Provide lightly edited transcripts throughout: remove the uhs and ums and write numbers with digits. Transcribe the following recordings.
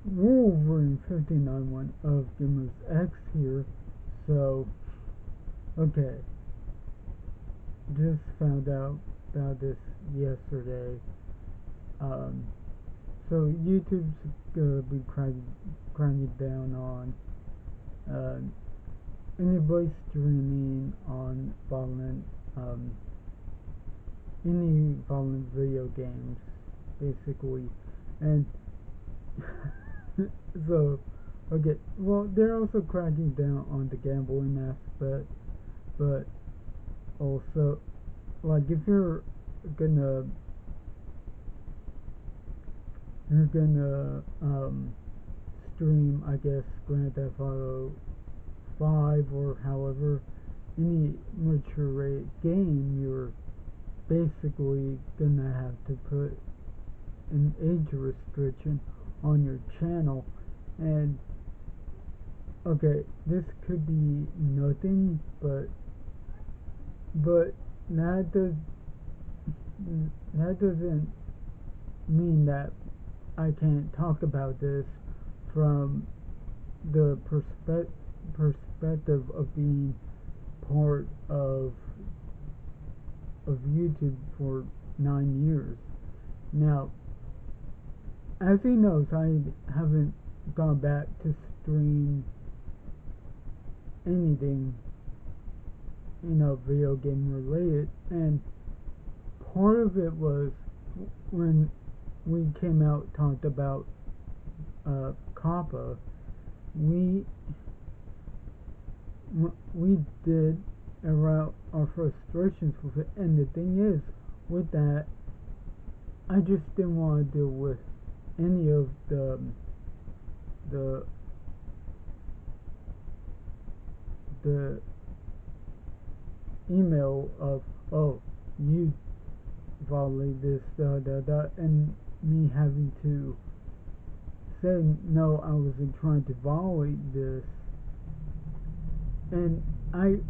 Wolverine 59 of Gamers X here. So, okay, just found out about this yesterday. Um, so YouTube's gonna be cracking down on uh, anybody streaming on um, any violent video games, basically, and so, okay, well, they're also cracking down on the gambling aspect, but also, like, if gonna, you're gonna, stream, I guess, Grand Theft Auto 5 or however, any mature rate game, you're basically gonna have to put an age restriction on your channel. And okay, this could be nothing, but that does that doesn't mean that I can't talk about this from the perspective of being part of YouTube for 9 years. Now, as he knows, I haven't gone back to stream anything, video game related, and part of it was when we came out talked about COPPA. We did around our frustrations with it, and the thing is, with that, I just didn't want to deal with any of the the email of, oh, you violate this, and me having to say no, I wasn't trying to violate this. And I've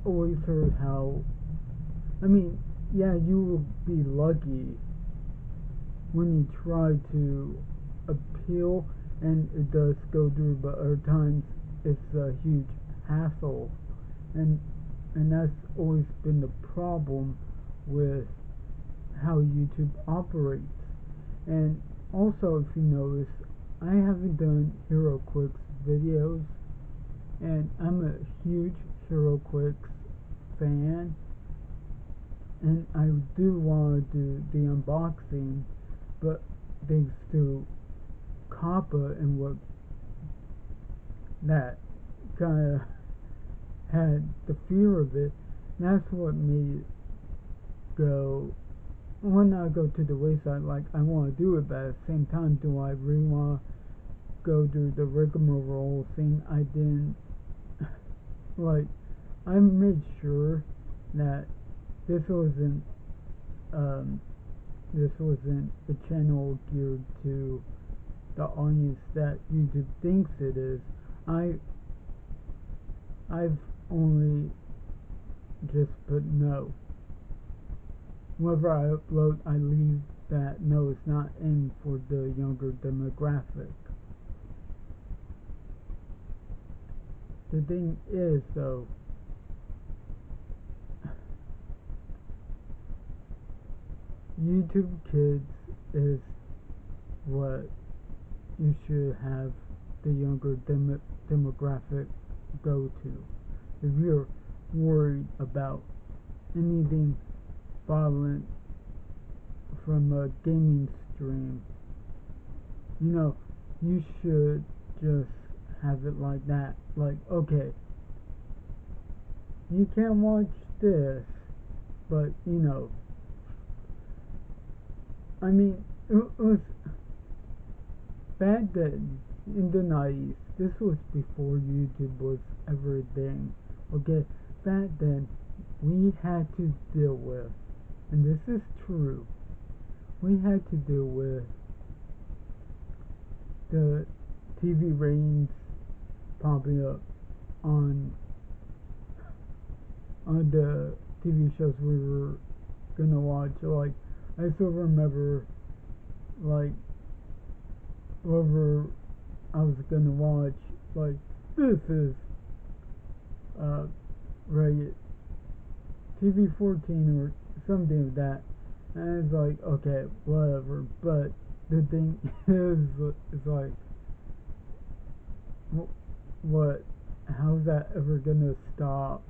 always heard how, I mean, yeah, you will be lucky when you try to appeal and it does go through, but other times it's a huge hassle, and that's always been the problem with how YouTube operates. And also, if you notice, I haven't done HeroQuicks videos, and I'm a huge HeroQuicks fan, and I do want to do the unboxing, but thanks to COPPA and what that kind of had the fear of it, that's what made it go, when I go to the wayside, like, I want to do it, but at the same time, do I really want to go through the rigmarole thing? I didn't, like, I made sure that this wasn't a channel geared to the audience that YouTube thinks it is. I've only just put no. Whenever I upload, I leave that no, it's not aimed for the younger demographic. The thing is, though, YouTube Kids is what you should have the younger demographic go to. If you're worried about anything violent from a gaming stream, you should just have it like that. Like, okay, you can't watch this, but I mean, it was back then in the 90s. This was before YouTube was ever a thing. Okay, back then we had to deal with, and this is true, we had to deal with the TV ratings popping up on the TV shows we were gonna watch. Like, I still remember, like, whatever I was gonna watch, like, this is rated TV 14 or something like that, and it's like, okay, whatever. But the thing is, it's like, what? How's that ever gonna stop,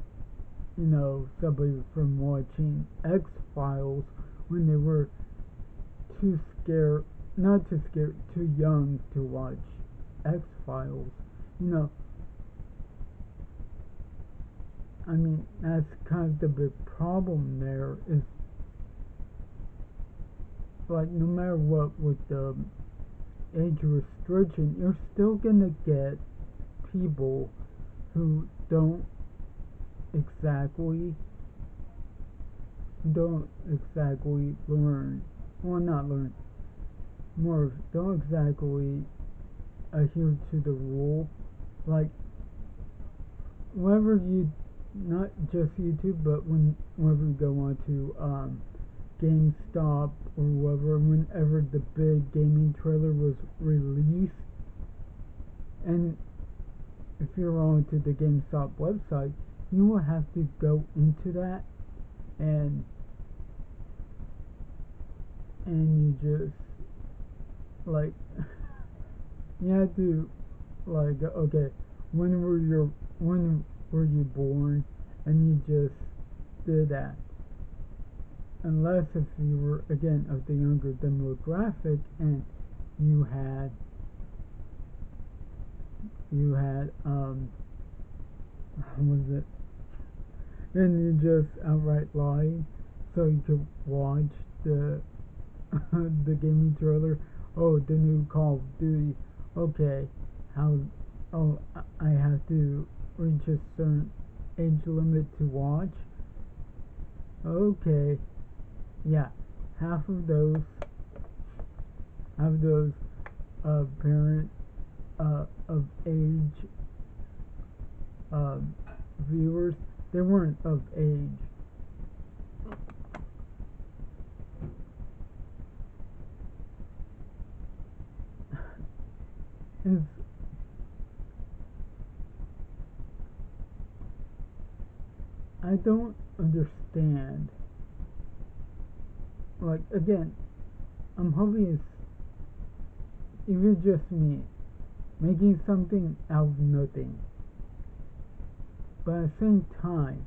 somebody from watching X-Files when they were too scared, not too scared, too young to watch X-Files? You know, I mean, that's kind of the big problem there is, like, no matter what with the age restriction, you're still gonna get people who exactly don't exactly learn, well, not learn, more don't exactly adhere to the rule. Like, whenever you, not just YouTube, but whenever you go on to GameStop or whenever the big gaming trailer was released, and if you're on to the GameStop website, you will have to go into that and you just, like, you have to, like, okay, when were you born, and you just did that. Unless if you were, again, of the younger demographic and you had what was it, and you just outright lied so you could watch the the gaming trailer. Oh, the new Call of Duty. Okay, how? Oh, I have to reach a certain age limit to watch. Okay, yeah, half of those parent of age viewers, they weren't of age. It's, I don't understand. Like, again, I'm hoping it's even just me making something out of nothing. But at the same time,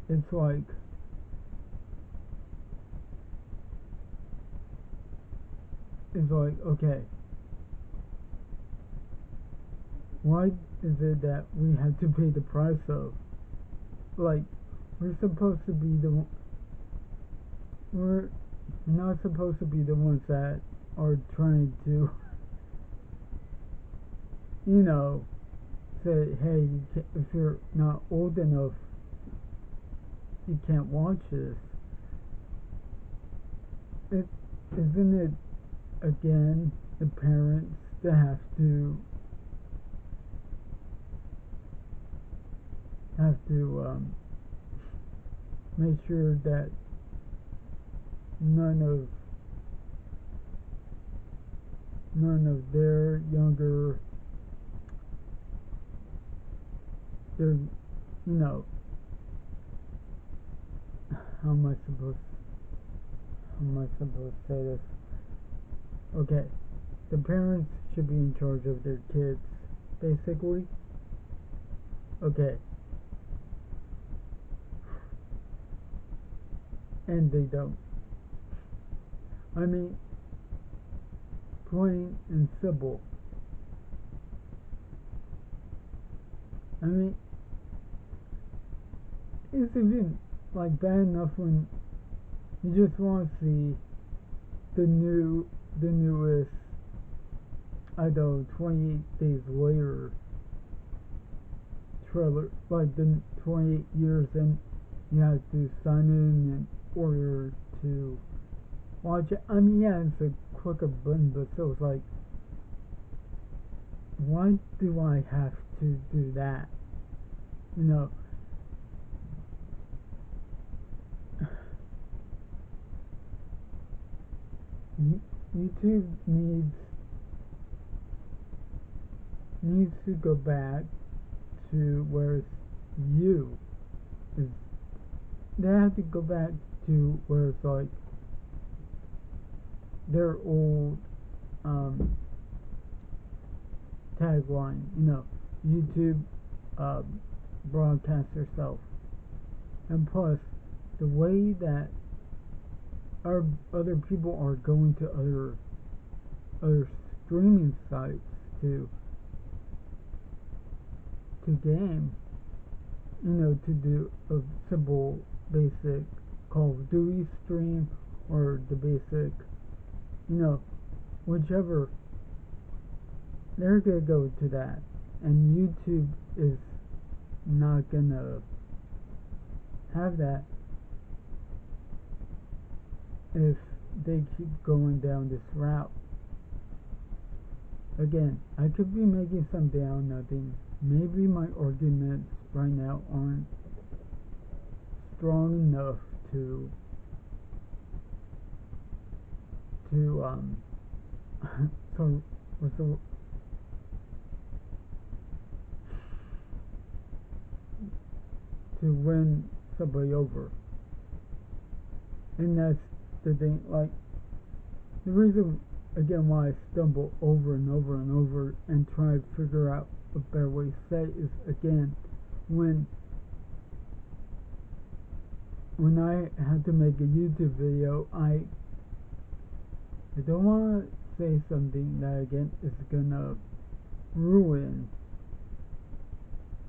it's like, okay, why is it that we have to pay the price of? Like, we're supposed to be we're not supposed to be the ones that are trying to, say, hey, if you're not old enough, you can't watch this. Isn't it, again, the parents that have to make sure that none of their younger, their, how am I supposed to say this? Okay, the parents should be in charge of their kids, basically. Okay, and they don't. I mean, plain and simple. I mean, it's even, like, bad enough when you just want to see the newest, I don't know, 28 Days Later trailer, like the 28 years, and you have to sign in order to watch it. I mean, yeah, it's a click of a button, but still, it's like, why do I have to do that? YouTube needs to go back to where it's you. It's, they have to go back to where it's like their old tagline, YouTube broadcast yourself. And plus, the way that our other people are going to other streaming sites to game, to do a simple basic Call of Duty stream or the basic, whichever, they're gonna go to that, and YouTube is not gonna have that if they keep going down this route. Again, I could be making some down nothing. Maybe my arguments right now aren't strong enough to so what's the to win somebody over. And that's the thing, like, the reason again why I stumble over and over and over and try to figure out a better way to say is, again, when I had to make a YouTube video, I don't want to say something that again is gonna ruin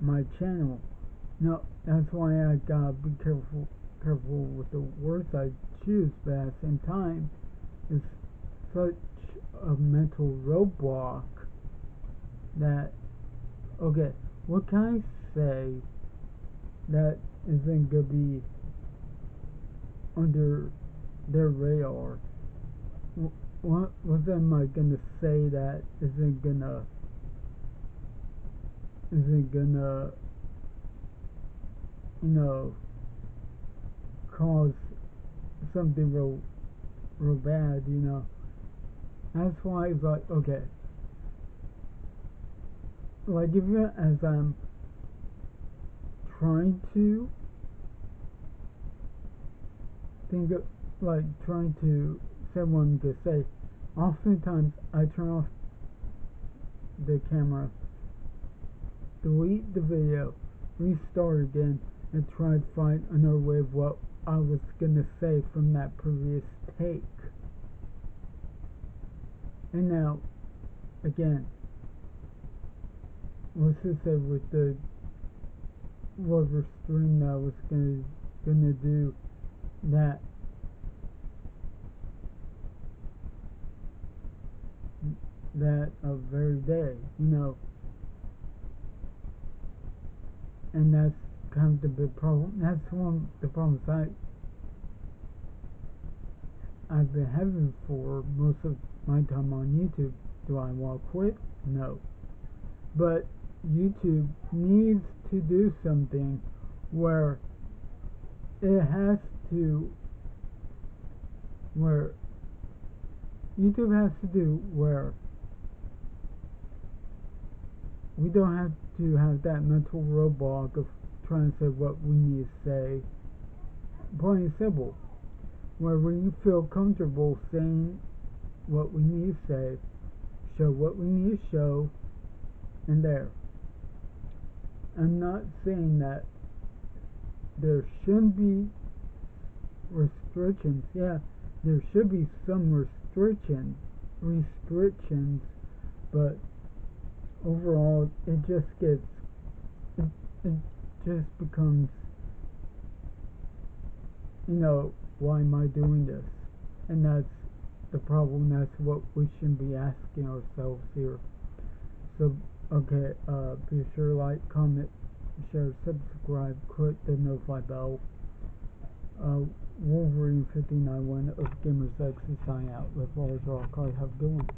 my channel. No, that's why I gotta be careful with the words I choose, but at the same time, it's such a mental roadblock that, okay, what can I say that isn't gonna be under their radar? What am I gonna say that isn't gonna cause something real bad, That's why it's like, okay, like if as I'm trying to think of, like trying to say what I'm gonna say, oftentimes I turn off the camera, delete the video, restart again, and try to find another way of what I was gonna say from that previous take. And now, again, let's just say with the whatever stream that I was gonna do that very day, and that's kind of the big problem. That's one of the problems I've been having for most of my time on YouTube. Do I want to quit? No. But YouTube needs to do something where it has to, where YouTube has to do where we don't have to have that mental roadblock of trying to say what we need to say, plain and simple, where we feel comfortable saying what we need to say, show what we need to show, and there. I'm not saying that there shouldn't be restrictions. Yeah, there should be some restrictions, but overall it just becomes, why am I doing this? And that's the problem. That's what we should be asking ourselves here. So, okay, be sure to like, comment, share, subscribe, click the notify bell. Wolverine 59 of Gamers X sign out with Large Rock. Have a good one.